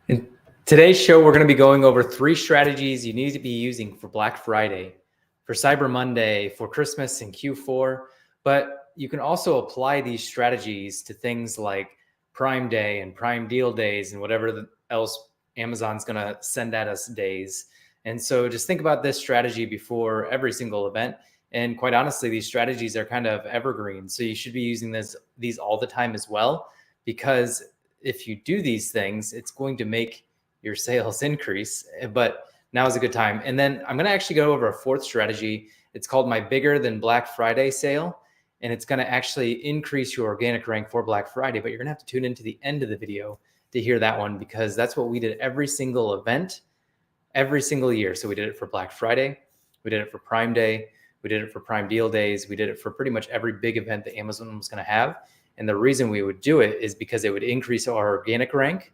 In today's show, we're going to be going over 3 strategies you need to be using for Black Friday, for Cyber Monday, for Christmas and Q4. But you can also apply these strategies to things like Prime Day and Prime Deal days and whatever else Amazon's going to send at us days. And so just think about this strategy before every single event. And quite honestly, these strategies are kind of evergreen. So you should be using these all the time as well, because if you do these things, it's going to make your sales increase. But now is a good time. And then I'm going to actually go over a 4th strategy. It's called my bigger than Black Friday sale. And it's going to actually increase your organic rank for Black Friday. But you're going to have to tune into the end of the video to hear that one, because that's what we did every single event, every single year. So we did it for Black Friday. We did it for Prime Day. We did it for Prime Deal days. We did it for pretty much every big event that Amazon was going to have. And the reason we would do it is because it would increase our organic rank,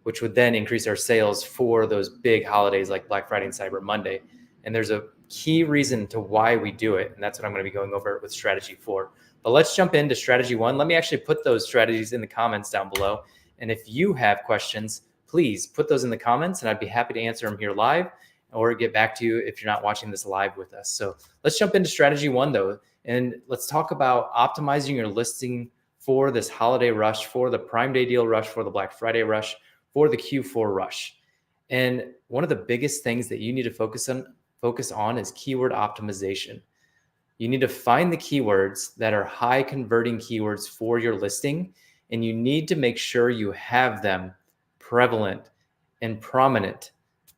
which would then increase our sales for those big holidays like Black Friday and Cyber Monday. And there's a key reason to why we do it. And that's what I'm going to be going over with strategy 4. But let's jump into strategy 1. Let me actually put those strategies in the comments down below. And if you have questions, please put those in the comments and I'd be happy to answer them here live or get back to you if you're not watching this live with us. So let's jump into strategy 1 though. And let's talk about optimizing your listing for this holiday rush, for the Prime Day deal rush, for the Black Friday rush, for the Q4 rush. And one of the biggest things that you need to focus on is keyword optimization. You need to find the keywords that are high converting keywords for your listing, and you need to make sure you have them prevalent and prominent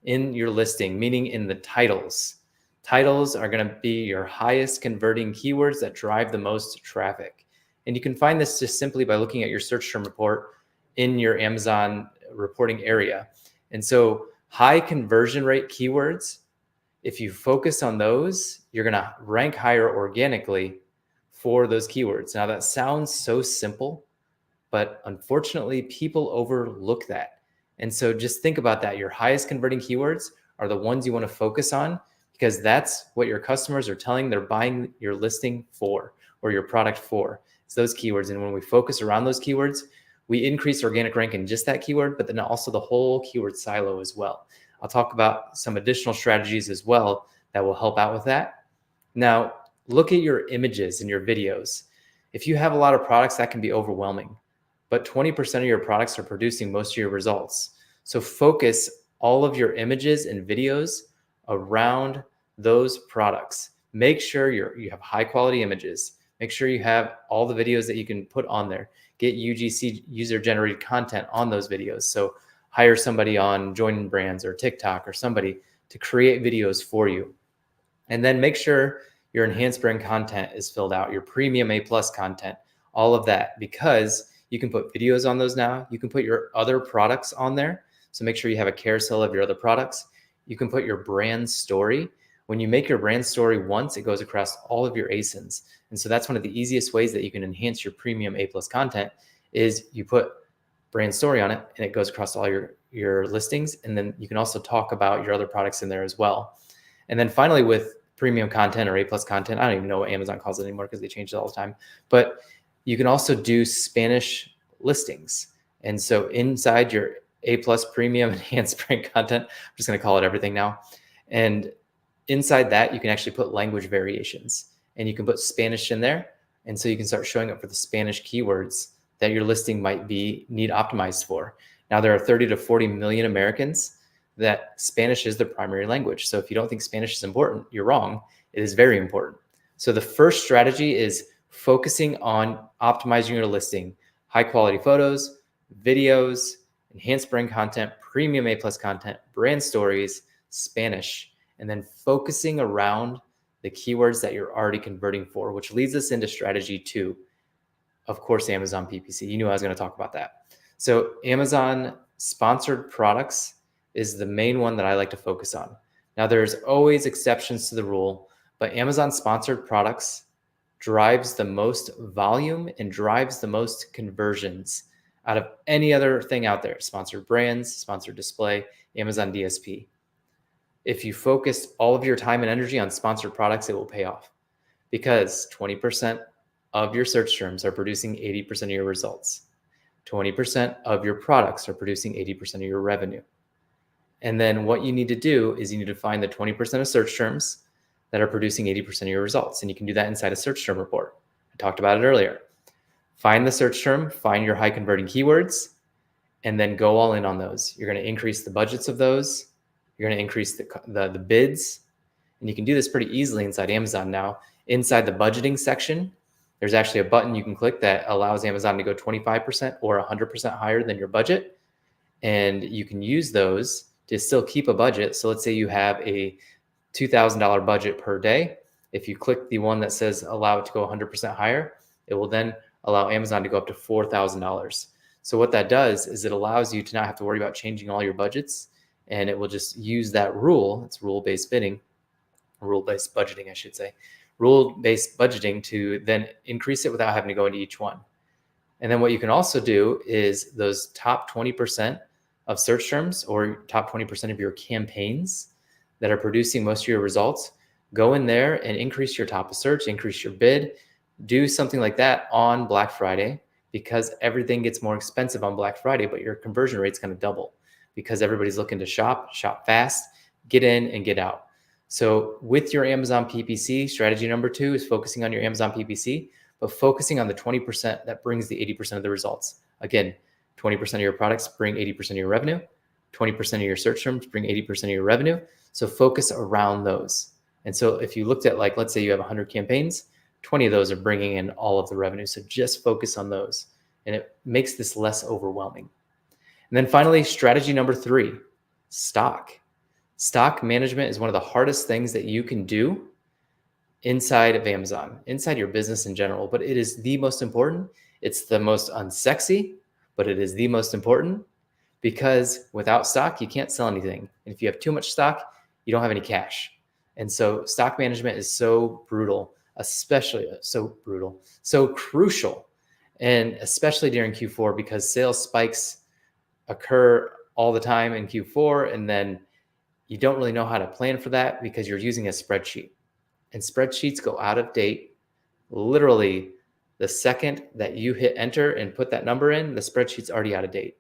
in your listing, meaning in the titles. Titles are going to be your highest converting keywords that drive the most traffic. And you can find this just simply by looking at your search term report in your Amazon reporting area. And so high conversion rate keywords, if you focus on those, you're going to rank higher organically for those keywords. Now that sounds so simple, but unfortunately people overlook that. And so just think about that. Your highest converting keywords are the ones you want to focus on, because that's what your customers are telling they're buying your listing for or your product for. It's those keywords. And when we focus around those keywords, we increase organic rank in just that keyword, but then also the whole keyword silo as well. I'll talk about some additional strategies as well that will help out with that. Now, look at your images and your videos. If you have a lot of products, that can be overwhelming, but 20% of your products are producing most of your results. So focus all of your images and videos around those products. Make sure you have high quality images. Make sure you have all the videos that you can put on there. Get UGC, user generated content, on those videos. So hire somebody on Join Brands or TikTok or somebody to create videos for you. And then make sure your enhanced brand content is filled out, your premium A+ content, all of that, because you can put videos on those now. You can put your other products on there. So make sure you have a carousel of your other products. You can put your brand story. When you make your brand story once, it goes across all of your ASINs. And so that's one of the easiest ways that you can enhance your premium A+ content is you put brand story on it and it goes across all your listings. And then you can also talk about your other products in there as well. And then finally, with premium content or A+ content, I don't even know what Amazon calls it anymore because they change it all the time, but you can also do Spanish listings. And so inside your A+ premium enhanced brand content, I'm just going to call it everything now. And inside that, you can actually put language variations and you can put Spanish in there. And so you can start showing up for the Spanish keywords that your listing might need optimized for. Now, there are 30 to 40 million Americans that Spanish is their primary language. So if you don't think Spanish is important, you're wrong. It is very important. So the first strategy is focusing on optimizing your listing, high quality photos, videos, enhanced brand content, premium A+ content, brand stories, Spanish, and then focusing around the keywords that you're already converting for, which leads us into strategy 2. Of course, Amazon PPC. You knew I was going to talk about that. So Amazon sponsored products is the main one that I like to focus on. Now, there's always exceptions to the rule, but Amazon sponsored products drives the most volume and drives the most conversions out of any other thing out there. Sponsored brands, sponsored display, Amazon DSP. If you focus all of your time and energy on sponsored products, it will pay off, because 20% of your search terms are producing 80% of your results. 20% of your products are producing 80% of your revenue. And then what you need to do is you need to find the 20% of search terms that are producing 80% of your results. And you can do that inside a search term report. I talked about it earlier. Find the search term, find your high converting keywords, and then go all in on those. You're going to increase the budgets of those. You're going to increase the bids. And you can do this pretty easily inside Amazon now. Inside the budgeting section, there's actually a button you can click that allows Amazon to go 25% or 100% higher than your budget. And you can use those to still keep a budget. So let's say you have a $2,000 budget per day. If you click the one that says allow it to go 100% higher, it will then allow Amazon to go up to $4,000. So what that does is it allows you to not have to worry about changing all your budgets, and it will just use that rule. It's rule-based bidding, rule-based budgeting, I should say, rule-based budgeting to then increase it without having to go into each one. And then what you can also do is those top 20% of search terms or top 20% of your campaigns that are producing most of your results, go in there and increase your top of search, increase your bid, do something like that on Black Friday, because everything gets more expensive on Black Friday, but your conversion rate's going to double because everybody's looking to shop fast, get in and get out. So with your Amazon PPC, strategy number 2 is focusing on your Amazon PPC, but focusing on the 20% that brings the 80% of the results. Again, 20% of your products bring 80% of your revenue. 20% of your search terms bring 80% of your revenue. So focus around those. And so if you looked at, like, let's say you have 100 campaigns, 20 of those are bringing in all of the revenue. So just focus on those. And it makes this less overwhelming. And then finally, strategy number 3, stock. Stock management is one of the hardest things that you can do inside of Amazon, inside your business in general, but it is the most important. It's the most unsexy, but it is the most important, because without stock, you can't sell anything. And if you have too much stock, you don't have any cash. And so stock management is so brutal, so crucial. And especially during Q4, because sales spikes occur all the time in Q4. And then you don't really know how to plan for that because you're using a spreadsheet. And spreadsheets go out of date literally the second that you hit enter and put that number in, the spreadsheet's already out of date.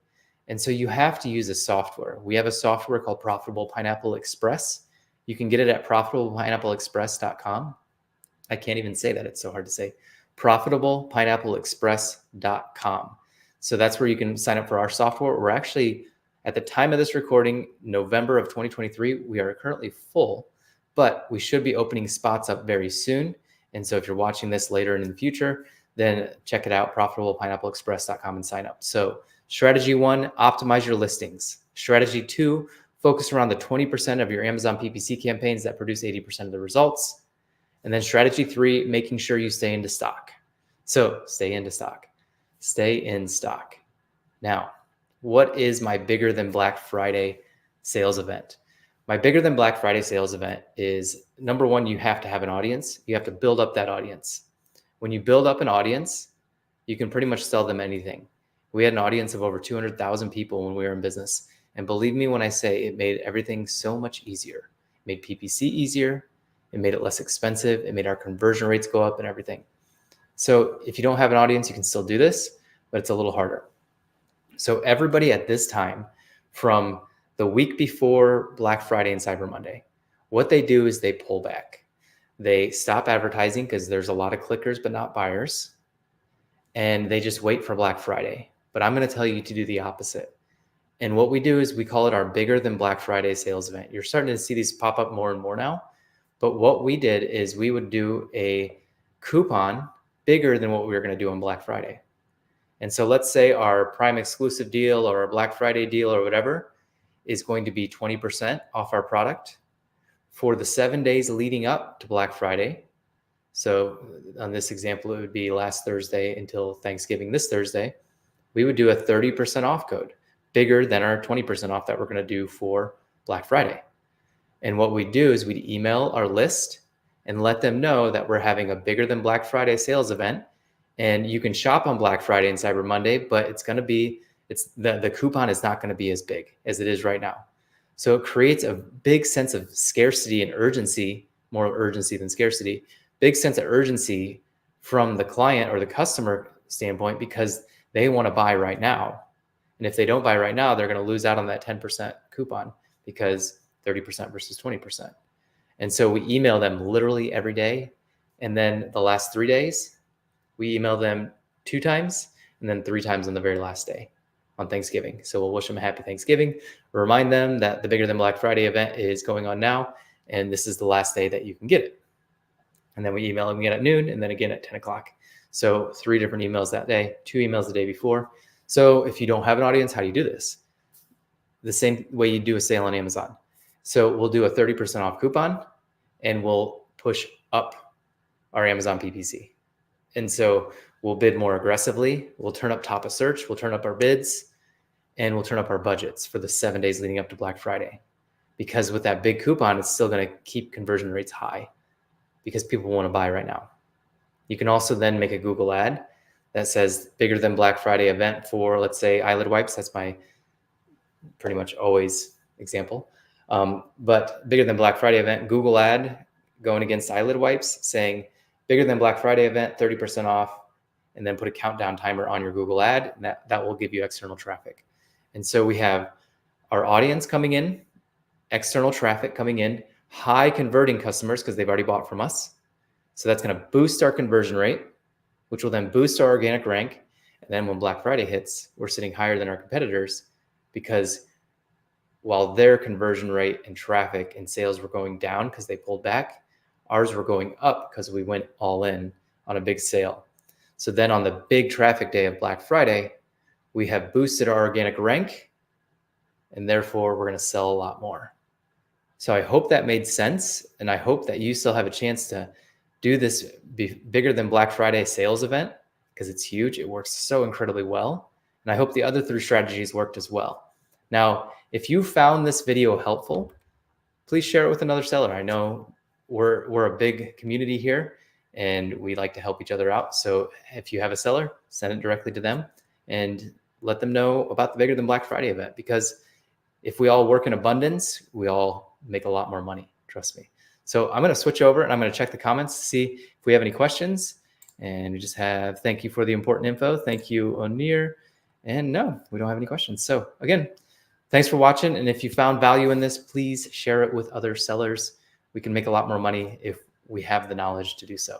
And so you have to use a software. We have a software called Profitable Pineapple Express. You can get it at profitablepineappleexpress.com. I can't even say that. It's so hard to say. profitablepineappleexpress.com. So that's where you can sign up for our software. We're actually, at the time of this recording, November of 2023, we are currently full, but we should be opening spots up very soon. And so if you're watching this later in the future, then check it out, profitablepineappleexpress.com, and sign up. So strategy 1, optimize your listings. Strategy 2, focus around the 20% of your Amazon PPC campaigns that produce 80% of the results. And then strategy 3, making sure you stay into stock. So stay into stock. Stay in stock. Now, what is my bigger than Black Friday sales event? My bigger than Black Friday sales event is, number 1, you have to have an audience. You have to build up that audience. When you build up an audience, you can pretty much sell them anything. We had an audience of over 200,000 people when we were in business. And believe me when I say it made everything so much easier. It made PPC easier. It made it less expensive. It made our conversion rates go up and everything. So if you don't have an audience, you can still do this, but it's a little harder. So everybody at this time, from the week before Black Friday and Cyber Monday, what they do is they pull back. They stop advertising because there's a lot of clickers, but not buyers. And they just wait for Black Friday. But I'm going to tell you to do the opposite. And what we do is we call it our bigger than Black Friday sales event. You're starting to see these pop up more and more now. But what we did is we would do a coupon bigger than what we were going to do on Black Friday. And so let's say our Prime exclusive deal or our Black Friday deal or whatever is going to be 20% off our product for the 7 days leading up to Black Friday. So on this example, it would be last Thursday until Thanksgiving this Thursday. We would do a 30% off code, bigger than our 20% off that we're going to do for Black Friday. And what we do is we'd email our list and let them know that we're having a bigger than Black Friday sales event. And you can shop on Black Friday and Cyber Monday, but the coupon is not going to be as big as it is right now. So it creates a big sense of scarcity and urgency, more urgency than scarcity, big sense of urgency from the client or the customer standpoint, because they want to buy right now. And if they don't buy right now, they're going to lose out on that 10% coupon because 30% versus 20%. And so we email them literally every day. And then the last 3 days, we email them 2 times and then 3 times on the very last day on Thanksgiving. So we'll wish them a happy Thanksgiving, remind them that the Bigger Than Black Friday event is going on now, and this is the last day that you can get it. And then we email them again at noon and then again at 10 o'clock. So 3 different emails that day, 2 emails the day before. So if you don't have an audience, how do you do this? The same way you do a sale on Amazon. So we'll do a 30% off coupon and we'll push up our Amazon PPC. And so we'll bid more aggressively. We'll turn up top of search. We'll turn up our bids and we'll turn up our budgets for the 7 days leading up to Black Friday. Because with that big coupon, it's still going to keep conversion rates high because people want to buy right now. You can also then make a Google ad that says Bigger Than Black Friday event for, let's say, eyelid wipes. That's my pretty much always example. But Bigger Than Black Friday event, Google ad going against eyelid wipes saying Bigger Than Black Friday event, 30% off, and then put a countdown timer on your Google ad. And that will give you external traffic. And so we have our audience coming in, external traffic coming in, high converting customers because they've already bought from us. So that's going to boost our conversion rate, which will then boost our organic rank. And then when Black Friday hits, we're sitting higher than our competitors because while their conversion rate and traffic and sales were going down because they pulled back, ours were going up because we went all in on a big sale. So then on the big traffic day of Black Friday, we have boosted our organic rank and therefore we're going to sell a lot more. So I hope that made sense. And I hope that you still have a chance to do this Bigger Than Black Friday sales event because it's huge. It works so incredibly well. And I hope the other 3 strategies worked as well. Now, if you found this video helpful, please share it with another seller. I know we're a big community here and we like to help each other out. So if you have a seller, send it directly to them and let them know about the Bigger Than Black Friday event, because if we all work in abundance, we all make a lot more money. Trust me. So I'm going to switch over and I'm going to check the comments to see if we have any questions. And we just have, thank you for the important info. Thank you, Onir. And no, we don't have any questions. So again, thanks for watching. And if you found value in this, please share it with other sellers. We can make a lot more money if we have the knowledge to do so.